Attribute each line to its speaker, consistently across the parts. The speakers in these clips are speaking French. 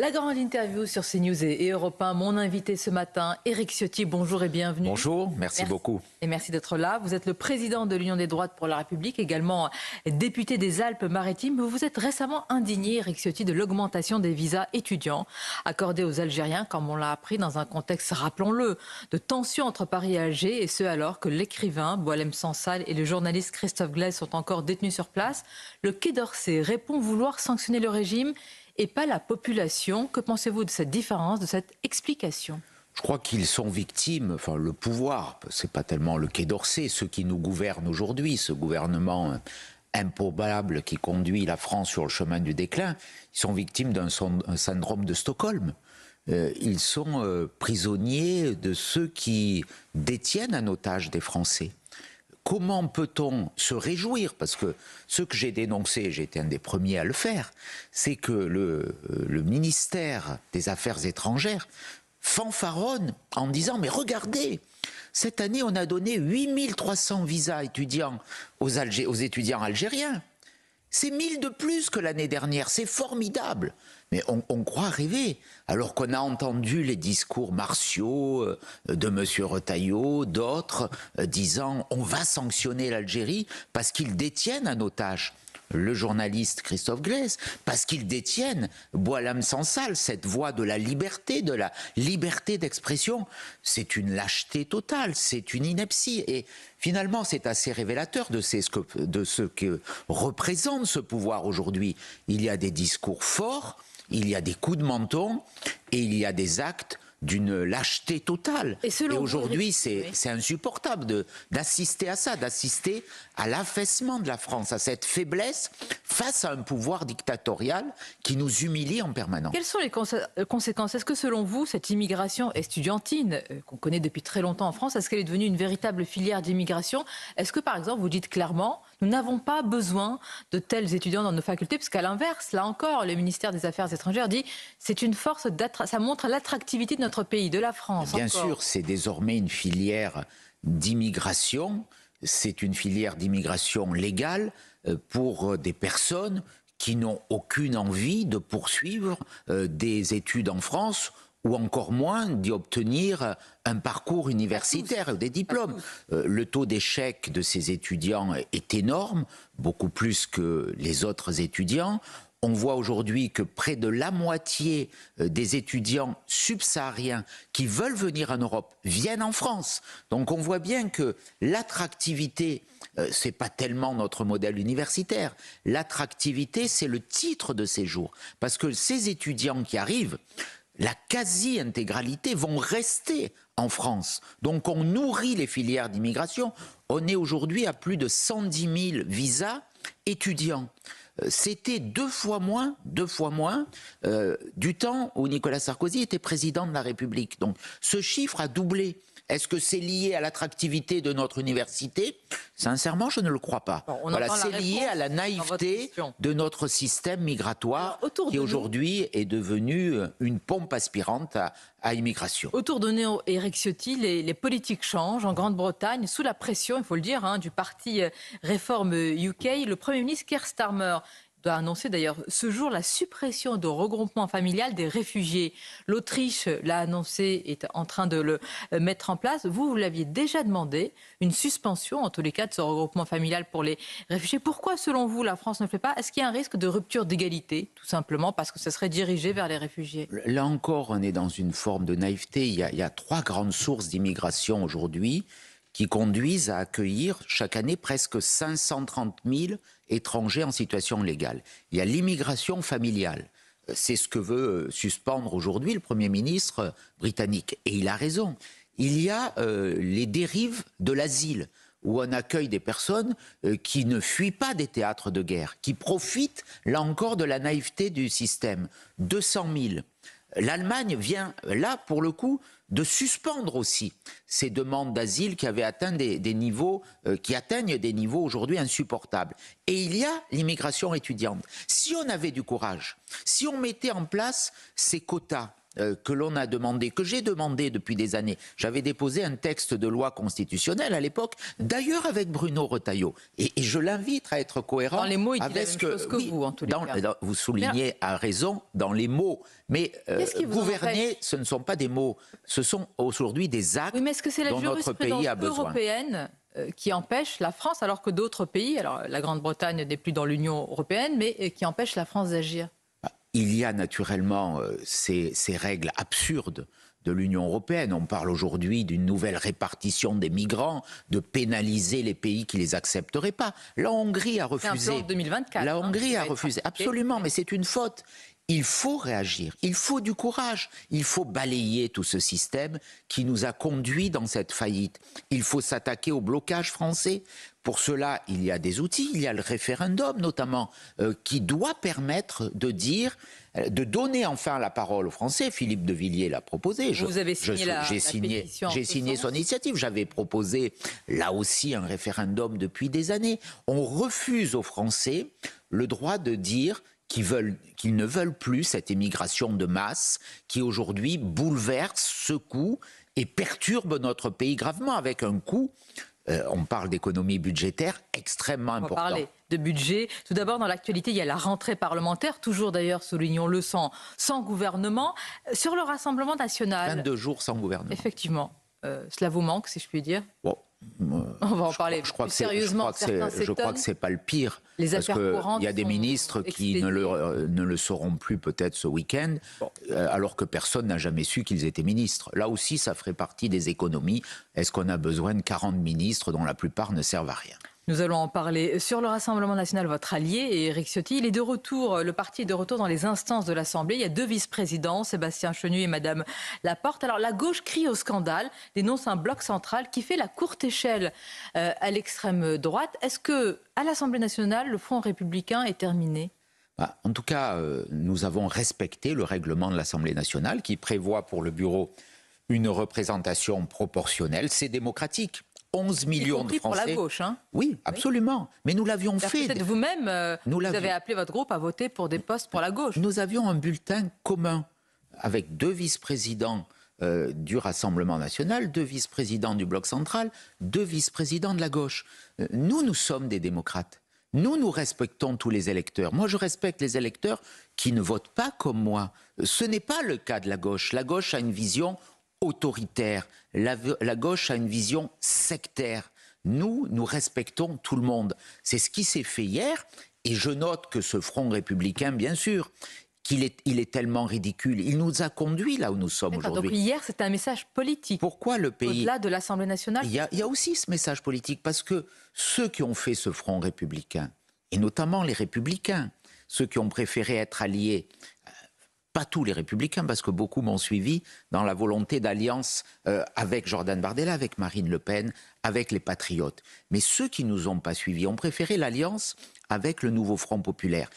Speaker 1: La grande interview sur CNews et Europe 1. Mon invité ce matin, Éric Ciotti, bonjour et bienvenue.
Speaker 2: Bonjour, merci beaucoup.
Speaker 1: Et merci d'être là. Vous êtes le président de l'Union des droites pour la République, également député des Alpes-Maritimes. Vous vous êtes récemment indigné, Éric Ciotti, de l'augmentation des visas étudiants accordés aux Algériens, comme on l'a appris dans un contexte, rappelons-le, de tensions entre Paris et Alger, et ce alors que l'écrivain Boualem Sansal et le journaliste Christophe Glaise sont encore détenus sur place. Le Quai d'Orsay répond vouloir sanctionner le régime et pas la population. Que pensez-vous de cette différence, de cette explication ?
Speaker 2: Je crois qu'ils sont victimes, enfin le pouvoir, c'est pas tellement le Quai d'Orsay, ceux qui nous gouvernent aujourd'hui, ce gouvernement improbable qui conduit la France sur le chemin du déclin, ils sont victimes d'un syndrome de Stockholm. Ils sont prisonniers de ceux qui détiennent en otage des Français. Comment peut-on se réjouir? Parce que ce que j'ai dénoncé, j'ai été un des premiers à le faire, c'est que le ministère des Affaires étrangères fanfaronne en disant « Mais regardez, cette année, on a donné 8300 visas étudiants aux étudiants algériens. C'est 1000 de plus que l'année dernière, c'est formidable !» Mais on croit rêver, alors qu'on a entendu les discours martiaux de M. Retailleau, d'autres, disant « on va sanctionner l'Algérie parce qu'ils détiennent un otage ». Le journaliste Christophe Glaise, parce qu'ils détiennent Boualem Sansal, cette voix de la liberté d'expression. C'est une lâcheté totale, c'est une ineptie. Et finalement, c'est assez révélateur de ce que représente ce pouvoir aujourd'hui. Il y a des discours forts, il y a des coups de menton et il y a des actes d'une lâcheté totale. Et aujourd'hui, c'est insupportable d'assister à ça, d'assister à l'affaissement de la France, à cette faiblesse face à un pouvoir dictatorial qui nous humilie en permanence.
Speaker 1: Quelles sont les conséquences? Est-ce que selon vous, cette immigration estudiantine qu'on connaît depuis très longtemps en France, est-ce qu'elle est devenue une véritable filière d'immigration? Est-ce que par exemple, vous dites clairement, nous n'avons pas besoin de tels étudiants dans nos facultés, parce qu'à l'inverse, là encore, le ministère des Affaires étrangères dit c'est une force, ça montre l'attractivité de notre pays, de la France.
Speaker 2: Bien sûr, c'est désormais une filière d'immigration, c'est une filière d'immigration légale pour des personnes qui n'ont aucune envie de poursuivre des études en France ou encore moins d'y obtenir un parcours universitaire, des diplômes. Le taux d'échec de ces étudiants est énorme, beaucoup plus que les autres étudiants. On voit aujourd'hui que près de la moitié des étudiants subsahariens qui veulent venir en Europe viennent en France. Donc on voit bien que l'attractivité, c'est pas tellement notre modèle universitaire. L'attractivité, c'est le titre de séjour. Parce que ces étudiants qui arrivent, la quasi-intégralité vont rester en France. Donc on nourrit les filières d'immigration. On est aujourd'hui à plus de 110 000 visas étudiants. C'était deux fois moins du temps où Nicolas Sarkozy était président de la République. Donc ce chiffre a doublé. Est-ce que c'est lié à l'attractivité de notre université? Sincèrement, je ne le crois pas.
Speaker 1: Bon,
Speaker 2: voilà, c'est lié à la naïveté de notre système migratoire qui aujourd'hui est devenu une pompe aspirante à immigration.
Speaker 1: Autour de nous, Éric Ciotti, les politiques changent en Grande-Bretagne sous la pression, il faut le dire, du parti Réforme UK. Le Premier ministre Keir Starmer doit annoncer d'ailleurs ce jour la suppression de regroupement familial des réfugiés. L'Autriche l'a annoncé, est en train de le mettre en place. Vous l'aviez déjà demandé, une suspension en tous les cas de ce regroupement familial pour les réfugiés. Pourquoi selon vous la France ne le fait pas? Est-ce qu'il y a un risque de rupture d'égalité, tout simplement parce que ce serait dirigé vers les réfugiés?
Speaker 2: Là encore, on est dans une forme de naïveté. Il y a trois grandes sources d'immigration aujourd'hui qui conduisent à accueillir chaque année presque 530 000 étrangers en situation légale. Il y a l'immigration familiale. C'est ce que veut suspendre aujourd'hui le Premier ministre britannique. Et il a raison. Il y a les dérives de l'asile, où on accueille des personnes qui ne fuient pas des théâtres de guerre, qui profitent, là encore, de la naïveté du système. 200 000. L'Allemagne vient, là, pour le coup, de suspendre aussi ces demandes d'asile qui avaient atteint des niveaux, qui atteignent des niveaux aujourd'hui insupportables. Et il y a l'immigration étudiante. Si on avait du courage, si on mettait en place ces quotas que l'on a demandé, que j'ai demandé depuis des années. J'avais déposé un texte de loi constitutionnelle à l'époque, d'ailleurs avec Bruno Retailleau. Et je l'invite à être cohérent.
Speaker 1: Dans les mots, il dit
Speaker 2: avec
Speaker 1: la même chose que vous, en tous les cas.
Speaker 2: vous soulignez à raison dans les mots. Mais gouverner, ce ne sont pas des mots, ce sont aujourd'hui des actes
Speaker 1: mais est-ce que c'est la
Speaker 2: dont notre pays a besoin.
Speaker 1: Européenne qui empêche la France, alors que d'autres pays, alors la Grande-Bretagne n'est plus dans l'Union européenne, mais qui empêche la France d'agir?
Speaker 2: Il y a naturellement ces règles absurdes de l'Union européenne. On parle aujourd'hui d'une nouvelle répartition des migrants, de pénaliser les pays qui ne les accepteraient pas. La Hongrie a refusé.
Speaker 1: C'est un plan de 2024.
Speaker 2: La Hongrie a refusé. Absolument, mais c'est une faute. Il faut réagir, il faut du courage, il faut balayer tout ce système qui nous a conduits dans cette faillite. Il faut s'attaquer au blocage français. Pour cela, il y a des outils, il y a le référendum notamment, qui doit permettre de dire, de donner enfin la parole aux Français. Philippe de Villiers l'a proposé.
Speaker 1: Vous avez signé
Speaker 2: J'ai signé son initiative. J'avais proposé là aussi un référendum depuis des années. On refuse aux Français le droit de dire qu'ils ne veulent plus cette immigration de masse qui aujourd'hui bouleverse, secoue et perturbe notre pays gravement avec un coût, on parle d'économie budgétaire extrêmement important.
Speaker 1: On va parler de budget. Tout d'abord, dans l'actualité, il y a la rentrée parlementaire, toujours d'ailleurs, soulignons-le, sans gouvernement. Sur le Rassemblement national...
Speaker 2: 22 jours sans gouvernement.
Speaker 1: Effectivement. Cela vous manque, si je puis dire?
Speaker 2: Bon,
Speaker 1: on va en parler plus sérieusement.
Speaker 2: Je crois que c'est pas le pire.
Speaker 1: Les affaires courantes.
Speaker 2: Il y a des ministres qui ne le sauront plus peut-être ce week-end, alors que personne n'a jamais su qu'ils étaient ministres. Là aussi, ça ferait partie des économies. Est-ce qu'on a besoin de 40 ministres dont la plupart ne servent à rien?
Speaker 1: Nous allons en parler. Sur le Rassemblement national, votre allié, Éric Ciotti, il est de retour. Le parti est de retour dans les instances de l'Assemblée. Il y a 2 vice-présidents, Sébastien Chenu et Madame Laporte. Alors, la gauche crie au scandale, dénonce un bloc central qui fait la courte échelle à l'extrême droite. Est-ce que, à l'Assemblée nationale, le Front républicain est terminé?
Speaker 2: En tout cas, nous avons respecté le règlement de l'Assemblée nationale qui prévoit pour le bureau une représentation proportionnelle. C'est démocratique. 11 millions de Français.
Speaker 1: Pour la gauche, hein?
Speaker 2: Oui, absolument. Mais nous l'avions fait.
Speaker 1: Peut-être vous-même, vous avez appelé votre groupe à voter pour des postes pour la gauche.
Speaker 2: Nous avions un bulletin commun avec 2 vice-présidents du Rassemblement national, 2 vice-présidents du Bloc central, 2 vice-présidents de la gauche. Nous sommes des démocrates. Nous respectons tous les électeurs. Moi, je respecte les électeurs qui ne votent pas comme moi. Ce n'est pas le cas de la gauche. La gauche a une vision autoritaire. La gauche a une vision sectaire. Nous respectons tout le monde. C'est ce qui s'est fait hier. Et je note que ce Front républicain, bien sûr, il est tellement ridicule. Il nous a conduits là où nous sommes aujourd'hui.
Speaker 1: Donc hier, c'était un message politique.
Speaker 2: Pourquoi le pays...
Speaker 1: Au-delà de l'Assemblée nationale.
Speaker 2: Il y a aussi ce message politique, parce que ceux qui ont fait ce Front républicain, et notamment les républicains, ceux qui ont préféré être alliés... Pas tous les républicains, parce que beaucoup m'ont suivi dans la volonté d'alliance avec Jordan Bardella, avec Marine Le Pen, avec les Patriotes. Mais ceux qui ne nous ont pas suivis ont préféré l'alliance avec le nouveau Front populaire.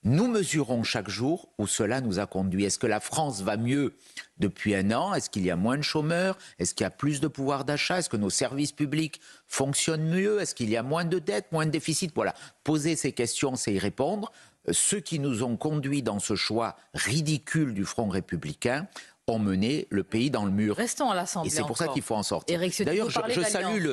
Speaker 2: Nous mesurons chaque jour où cela nous a conduit. Est-ce que la France va mieux depuis 1 an? Est-ce qu'il y a moins de chômeurs? Est-ce qu'il y a plus de pouvoir d'achat? Est-ce que nos services publics fonctionnent mieux? Est-ce qu'il y a moins de dettes, moins de déficit? Voilà, poser ces questions, c'est y répondre. Ceux qui nous ont conduits dans ce choix ridicule du Front républicain ont mené le pays dans le mur.
Speaker 1: Restons à l'Assemblée.
Speaker 2: Et c'est pour ça qu'il faut en sortir.
Speaker 1: D'ailleurs,
Speaker 2: je salue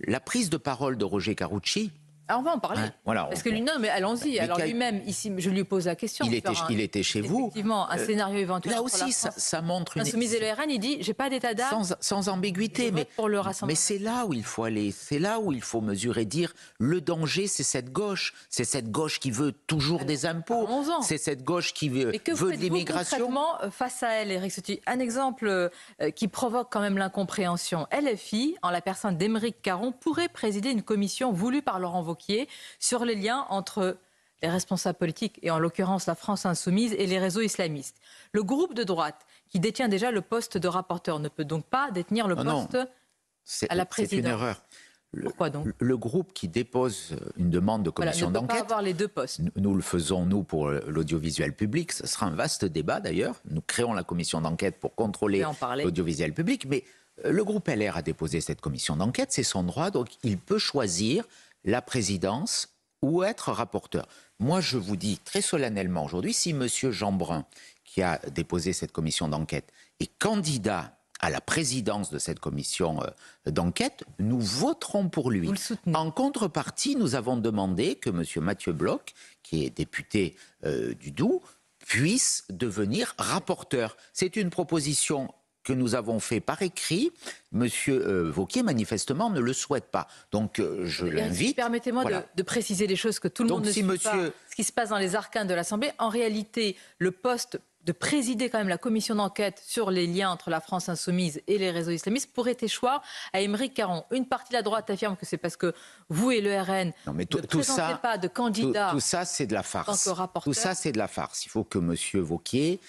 Speaker 2: la prise de parole de Roger Carucci.
Speaker 1: Ah, on va en parler.
Speaker 2: Hein, voilà,
Speaker 1: parce que lui, non, mais allons-y. Alors lui-même, ici, je lui pose la question.
Speaker 2: Il était chez vous.
Speaker 1: Effectivement, un scénario éventuel.
Speaker 2: Là aussi, ça montre une...
Speaker 1: Insoumise et le RN, il dit, j'ai pas d'état d'âme.
Speaker 2: Sans ambiguïté, mais c'est là où il faut aller. C'est là où il faut mesurer, dire, le danger, c'est cette gauche. C'est cette gauche qui veut toujours des impôts. C'est cette gauche qui veut de l'immigration.
Speaker 1: Concrètement, face à elle, Éric Ciotti, un exemple qui provoque quand même l'incompréhension. LFI, en la personne d'Aymeric Caron, pourrait présider une commission voulue par Laurent Wauquiez sur les liens entre les responsables politiques, et en l'occurrence la France insoumise, et les réseaux islamistes. Le groupe de droite, qui détient déjà le poste de rapporteur, ne peut donc pas détenir le poste à la présidence.
Speaker 2: C'est une erreur.
Speaker 1: Pourquoi donc?
Speaker 2: Le groupe qui dépose une demande de commission d'enquête...
Speaker 1: ne peut pas avoir les 2 postes.
Speaker 2: Nous le faisons, nous, pour l'audiovisuel public. Ce sera un vaste débat, d'ailleurs. Nous créons la commission d'enquête pour contrôler l'audiovisuel public. Mais le groupe LR a déposé cette commission d'enquête. C'est son droit, donc il peut choisir la présidence ou être rapporteur. Moi, je vous dis très solennellement aujourd'hui, si M. Jeanbrun, qui a déposé cette commission d'enquête, est candidat à la présidence de cette commission d'enquête, nous voterons pour lui.
Speaker 1: Vous le soutenez.
Speaker 2: En contrepartie, nous avons demandé que M. Mathieu Bloch, qui est député du Doubs, puisse devenir rapporteur. C'est une proposition que nous avons fait par écrit. Monsieur Wauquiez, manifestement, ne le souhaite pas. Donc, je l'invite.
Speaker 1: Permettez-moi
Speaker 2: Voilà.
Speaker 1: de préciser les choses que tout le
Speaker 2: Donc,
Speaker 1: monde ne
Speaker 2: si
Speaker 1: suit
Speaker 2: monsieur-
Speaker 1: pas. Ce qui se passe dans les arcanes de l'Assemblée, en réalité, le poste de présider quand même la commission d'enquête sur les liens entre la France insoumise et les réseaux islamistes pourrait échoir à Aymeric Caron. Une partie de la droite affirme que c'est parce que vous et le RN
Speaker 2: Non, mais
Speaker 1: ne présentez pas de candidat.
Speaker 2: Tout ça, c'est de la farce.
Speaker 1: en tant que rapporteur.
Speaker 2: Tout ça, c'est de la farce. Il faut que M. Wauquiez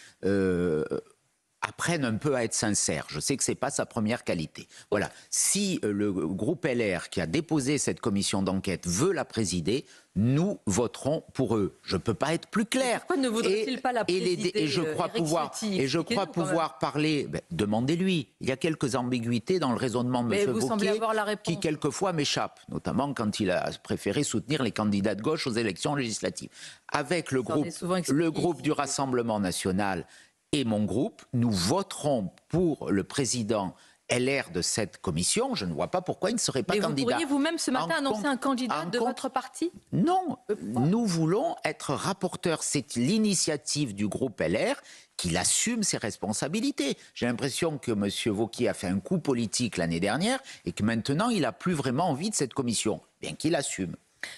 Speaker 2: apprenne un peu à être sincère. Je sais que ce n'est pas sa première qualité. Voilà. Si le groupe LR qui a déposé cette commission d'enquête veut la présider, nous voterons pour eux. Je ne peux pas être plus clair.
Speaker 1: Pourquoi ne voudrait-il pas la présider,
Speaker 2: Et je crois
Speaker 1: Éric
Speaker 2: pouvoir,
Speaker 1: Ciotti,
Speaker 2: et je crois
Speaker 1: expliquez-nous quand même.
Speaker 2: pouvoir parler. Demandez-lui. Il y a quelques ambiguïtés dans le raisonnement de
Speaker 1: Mais
Speaker 2: M.
Speaker 1: vous semblez
Speaker 2: Wauquiez
Speaker 1: avoir la réponse.
Speaker 2: qui quelquefois m'échappent, notamment quand il a préféré soutenir les candidats de gauche aux élections législatives. Avec le
Speaker 1: Ça en est souvent expliqué
Speaker 2: groupe
Speaker 1: ici.
Speaker 2: du Rassemblement national et mon groupe, nous voterons pour le président LR de cette commission. Je ne vois pas pourquoi il ne serait pas
Speaker 1: Mais vous
Speaker 2: candidat.
Speaker 1: pourriez vous-même ce matin
Speaker 2: En
Speaker 1: annoncer
Speaker 2: con-
Speaker 1: un candidat
Speaker 2: en
Speaker 1: de
Speaker 2: con-
Speaker 1: votre parti?
Speaker 2: Non,
Speaker 1: Pourquoi
Speaker 2: nous voulons être rapporteurs. C'est l'initiative du groupe LR qu'il assume ses responsabilités. J'ai l'impression que M. Wauquiez a fait un coup politique l'année dernière et que maintenant il n'a plus vraiment envie de cette commission, bien qu'il assume.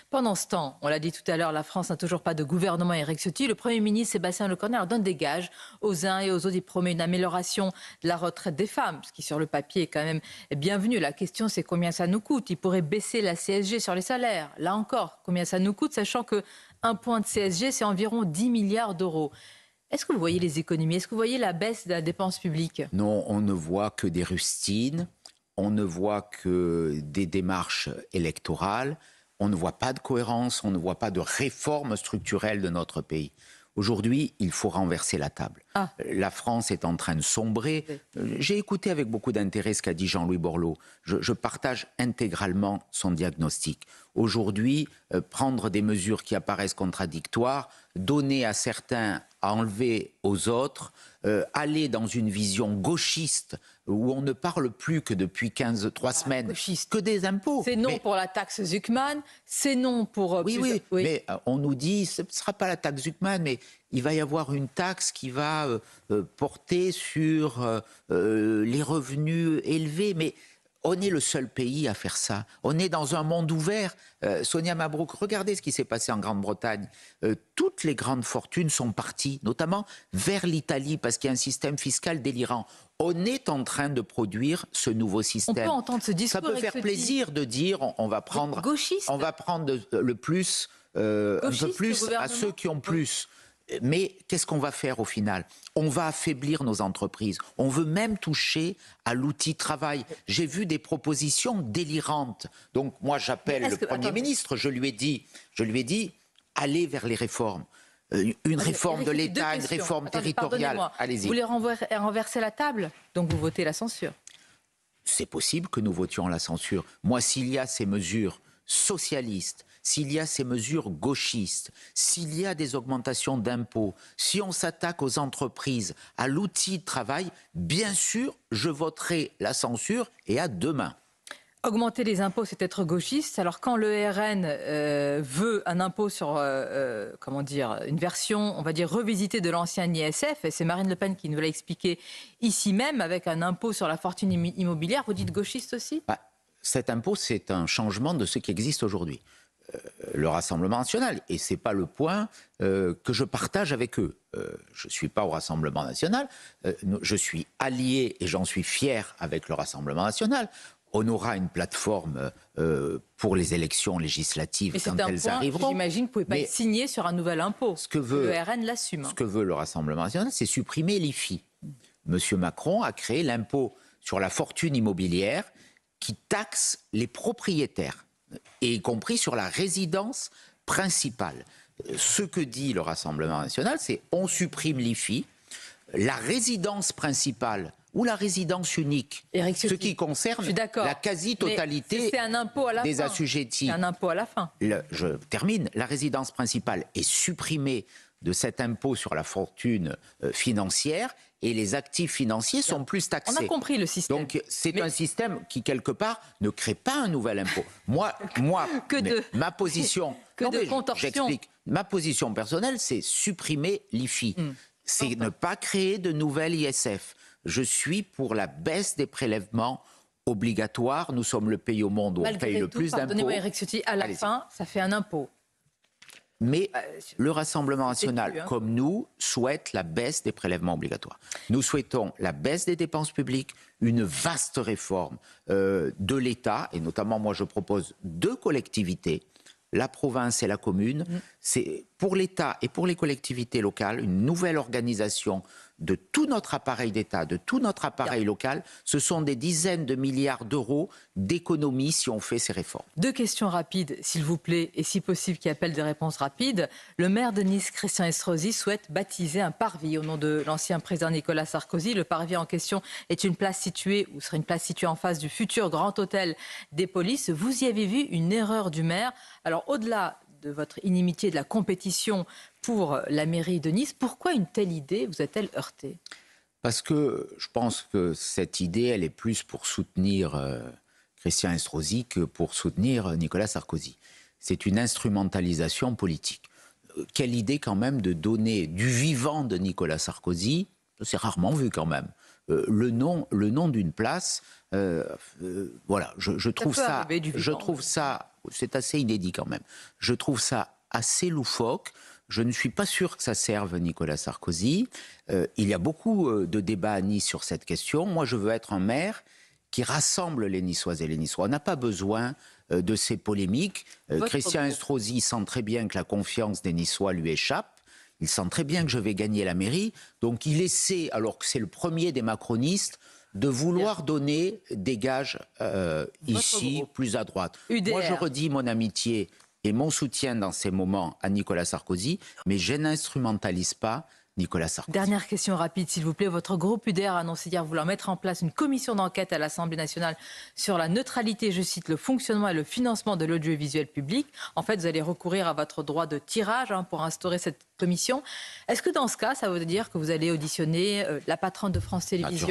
Speaker 1: Pendant ce temps, on l'a dit tout à l'heure, la France n'a toujours pas de gouvernement. Éric Ciotti, le Premier ministre Sébastien Lecornu donne des gages aux uns et aux autres. Il promet une amélioration de la retraite des femmes, ce qui sur le papier est quand même bienvenu. La question c'est combien ça nous coûte. Il pourrait baisser la CSG sur les salaires. Là encore, combien ça nous coûte, sachant qu'un point de CSG c'est environ 10 milliards d'euros. Est-ce que vous voyez les économies? Est-ce que vous voyez la baisse de la dépense publique?
Speaker 2: Non, on ne voit que des rustines, on ne voit que des démarches électorales. On ne voit pas de cohérence, on ne voit pas de réforme structurelle de notre pays. Aujourd'hui, il faut renverser la table.
Speaker 1: Ah.
Speaker 2: La France est en train de sombrer. J'ai écouté avec beaucoup d'intérêt ce qu'a dit Jean-Louis Borloo. Je partage intégralement son diagnostic. Aujourd'hui, prendre des mesures qui apparaissent contradictoires, donner à certains, à enlever aux autres, aller dans une vision gauchiste où on ne parle plus que depuis 3 semaines
Speaker 1: gauchiste.
Speaker 2: que des impôts.
Speaker 1: C'est non
Speaker 2: Mais-
Speaker 1: pour la taxe Zuckman, c'est non pour...
Speaker 2: oui, mais on nous dit, ce ne sera pas la taxe Zuckman, mais il va y avoir une taxe qui va porter sur les revenus élevés. Mais on est le seul pays à faire ça. On est dans un monde ouvert. Sonia Mabrouk, regardez ce qui s'est passé en Grande-Bretagne. Toutes les grandes fortunes sont parties, notamment vers l'Italie, parce qu'il y a un système fiscal délirant. On est en train de produire ce nouveau
Speaker 1: On
Speaker 2: système.
Speaker 1: peut entendre ce discours.
Speaker 2: Ça peut
Speaker 1: Éric
Speaker 2: faire
Speaker 1: Ciotti.
Speaker 2: plaisir de dire on va prendre,
Speaker 1: Gauchiste.
Speaker 2: on va prendre le plus, un peu
Speaker 1: Gauchiste,
Speaker 2: plus
Speaker 1: le
Speaker 2: à
Speaker 1: gouvernement.
Speaker 2: ceux qui ont plus. Mais qu'est-ce qu'on va faire au final? On va affaiblir nos entreprises. On veut même toucher à l'outil travail. J'ai vu des propositions délirantes. Donc moi j'appelle
Speaker 1: Mais est-ce
Speaker 2: le
Speaker 1: que-
Speaker 2: Premier
Speaker 1: attendez.
Speaker 2: ministre, je lui ai dit, allez vers les réformes. Une réforme de
Speaker 1: Éric, deux
Speaker 2: l'État, une
Speaker 1: questions.
Speaker 2: réforme
Speaker 1: Attendez,
Speaker 2: territoriale.
Speaker 1: pardonnez-moi.
Speaker 2: Allez-y.
Speaker 1: Vous voulez renverser la table, donc vous votez la censure.
Speaker 2: C'est possible que nous votions la censure. Moi, s'il y a ces mesures socialistes, s'il y a ces mesures gauchistes, s'il y a des augmentations d'impôts, si on s'attaque aux entreprises, à l'outil de travail, bien sûr, je voterai la censure et à demain.
Speaker 1: Augmenter les impôts, c'est être gauchiste. Alors quand le RN veut un impôt sur, comment dire, une version, on va dire, revisitée de l'ancien ISF, et c'est Marine Le Pen qui nous l'a expliqué ici même, avec un impôt sur la fortune immobilière, vous dites gauchiste aussi?
Speaker 2: Bah, cet impôt, c'est un changement de ce qui existe aujourd'hui. Le Rassemblement national, et ce n'est pas le point que je partage avec eux. Je ne suis pas au Rassemblement national, je suis allié, et j'en suis fier avec le Rassemblement national. On aura une plateforme pour les élections législatives
Speaker 1: Mais c'est
Speaker 2: quand
Speaker 1: un
Speaker 2: elles
Speaker 1: point,
Speaker 2: arriveront.
Speaker 1: j'imagine, que vous ne pouvez pas
Speaker 2: Mais
Speaker 1: être signé sur un nouvel impôt.
Speaker 2: ce que veut-
Speaker 1: Le RN l'assume.
Speaker 2: Ce que veut le Rassemblement national, c'est supprimer l'IFI. Monsieur Macron a créé l'impôt sur la fortune immobilière qui taxe les propriétaires, et y compris sur la résidence principale. Ce que dit le Rassemblement national, c'est on supprime l'IFI, la résidence principale ou la résidence unique,
Speaker 1: Éric
Speaker 2: ce
Speaker 1: Ciotti,
Speaker 2: qui concerne
Speaker 1: je suis d'accord.
Speaker 2: la
Speaker 1: Mais
Speaker 2: quasi-totalité
Speaker 1: c'est un impôt à la
Speaker 2: des
Speaker 1: fin.
Speaker 2: assujettis.
Speaker 1: C'est un impôt à la fin.
Speaker 2: Je termine. La résidence principale est supprimée de cet impôt sur la fortune financière et les actifs financiers sont plus taxés.
Speaker 1: On a compris le système.
Speaker 2: Donc c'est un système qui, quelque part, ne crée pas un nouvel impôt. Ma position... J'explique. Ma position personnelle, c'est supprimer l'IFI. C'est ne pas créer de nouvelle ISF. Je suis pour la baisse des prélèvements obligatoires. Nous sommes le pays au monde où on paye le plus d'impôts.
Speaker 1: Pardonnez-moi, Éric Ciotti, à la fin, ça fait un impôt.
Speaker 2: Mais le Rassemblement national, comme nous, souhaite la baisse des prélèvements obligatoires. Nous souhaitons la baisse des dépenses publiques, une vaste réforme de l'État, et notamment, moi, je propose 2 collectivités, la province et la commune. C'est pour l'État et pour les collectivités locales, une nouvelle organisation de tout notre appareil d'État, de tout notre appareil local. Ce sont des dizaines de milliards d'euros d'économies si on fait ces réformes.
Speaker 1: 2 questions rapides, s'il vous plaît, et si possible qui appellent des réponses rapides. Le maire de Nice, Christian Estrosi, souhaite baptiser un parvis au nom de l'ancien président Nicolas Sarkozy. Le parvis en question est une place située, ou serait une place située en face du futur grand hôtel des polices. Vous y avez vu une erreur du maire. Alors, au-delà de votre inimitié, de la compétition pour la mairie de Nice, pourquoi une telle idée vous a-t-elle heurté ?
Speaker 2: Parce que je pense que cette idée, elle est plus pour soutenir Christian Estrosi que pour soutenir Nicolas Sarkozy. C'est une instrumentalisation politique. Quelle idée quand même de donner du vivant de Nicolas Sarkozy, c'est rarement vu quand même, le nom d'une place, voilà, je trouve ça, c'est assez inédit quand même. Je trouve ça assez loufoque. Je ne suis pas sûr que ça serve Nicolas Sarkozy. Il y a beaucoup de débats à Nice sur cette question. Moi, je veux être un maire qui rassemble les Niçoises et les Niçois. On n'a pas besoin de ces polémiques. Christian Estrosi sent très bien que la confiance des Niçois lui échappe. Il sent très bien que je vais gagner la mairie. Donc il essaie, alors que c'est le premier des macronistes, de vouloir donner des gages ici, plus à droite.
Speaker 1: UDR.
Speaker 2: Moi, je redis mon amitié et mon soutien dans ces moments à Nicolas Sarkozy, mais je n'instrumentalise pas Nicolas Sarkozy.
Speaker 1: Dernière question rapide, s'il vous plaît. Votre groupe UDR a annoncé hier vouloir mettre en place une commission d'enquête à l'Assemblée nationale sur la neutralité, je cite, le fonctionnement et le financement de l'audiovisuel public. En fait, vous allez recourir à votre droit de tirage pour instaurer cette commission. Est-ce que dans ce cas, ça veut dire que vous allez auditionner la patronne de France Télévisions ?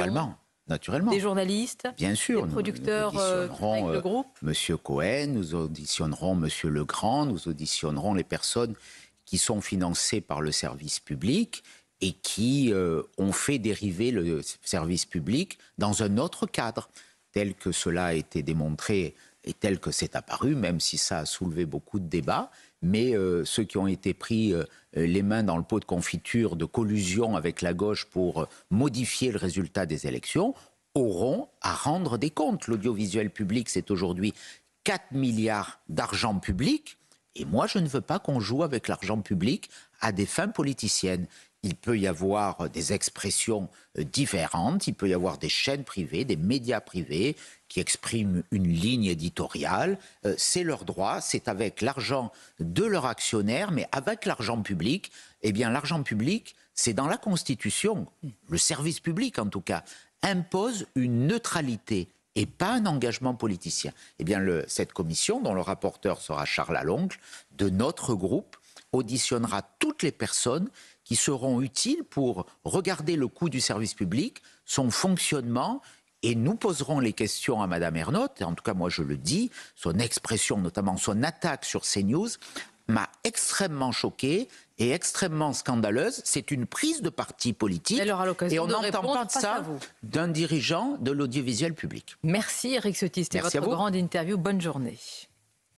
Speaker 2: Naturellement.
Speaker 1: Des journalistes,
Speaker 2: bien sûr,
Speaker 1: des producteurs avec le groupe.
Speaker 2: Monsieur Cohen, nous auditionnerons Monsieur Legrand, nous auditionnerons les personnes qui sont financées par le service public et qui ont fait dériver le service public dans un autre cadre, tel que cela a été démontré et tel que c'est apparu, même si ça a soulevé beaucoup de débats. Mais ceux qui ont été pris les mains dans le pot de confiture de collusion avec la gauche pour modifier le résultat des élections auront à rendre des comptes. L'audiovisuel public, c'est aujourd'hui 4 milliards d'argent public. Et moi, je ne veux pas qu'on joue avec l'argent public à des fins politiciennes. Il peut y avoir des expressions différentes, il peut y avoir des chaînes privées, des médias privés qui expriment une ligne éditoriale. C'est leur droit, c'est avec l'argent de leurs actionnaires, mais avec l'argent public. Eh bien, l'argent public, c'est dans la Constitution, le service public en tout cas, impose une neutralité et pas un engagement politicien. Eh bien, cette commission, dont le rapporteur sera Charles Laloncle, de notre groupe, auditionnera toutes les personnes qui seront utiles pour regarder le coût du service public, son fonctionnement, et nous poserons les questions à Mme Ernotte, et en tout cas moi je le dis, son expression, notamment son attaque sur CNews, m'a extrêmement choqué et extrêmement scandaleuse. C'est une prise de parti politique et on n'entend pas de ça d'un dirigeant de l'audiovisuel public.
Speaker 1: Merci Éric Ciotti, c'était votre grande interview. Bonne journée.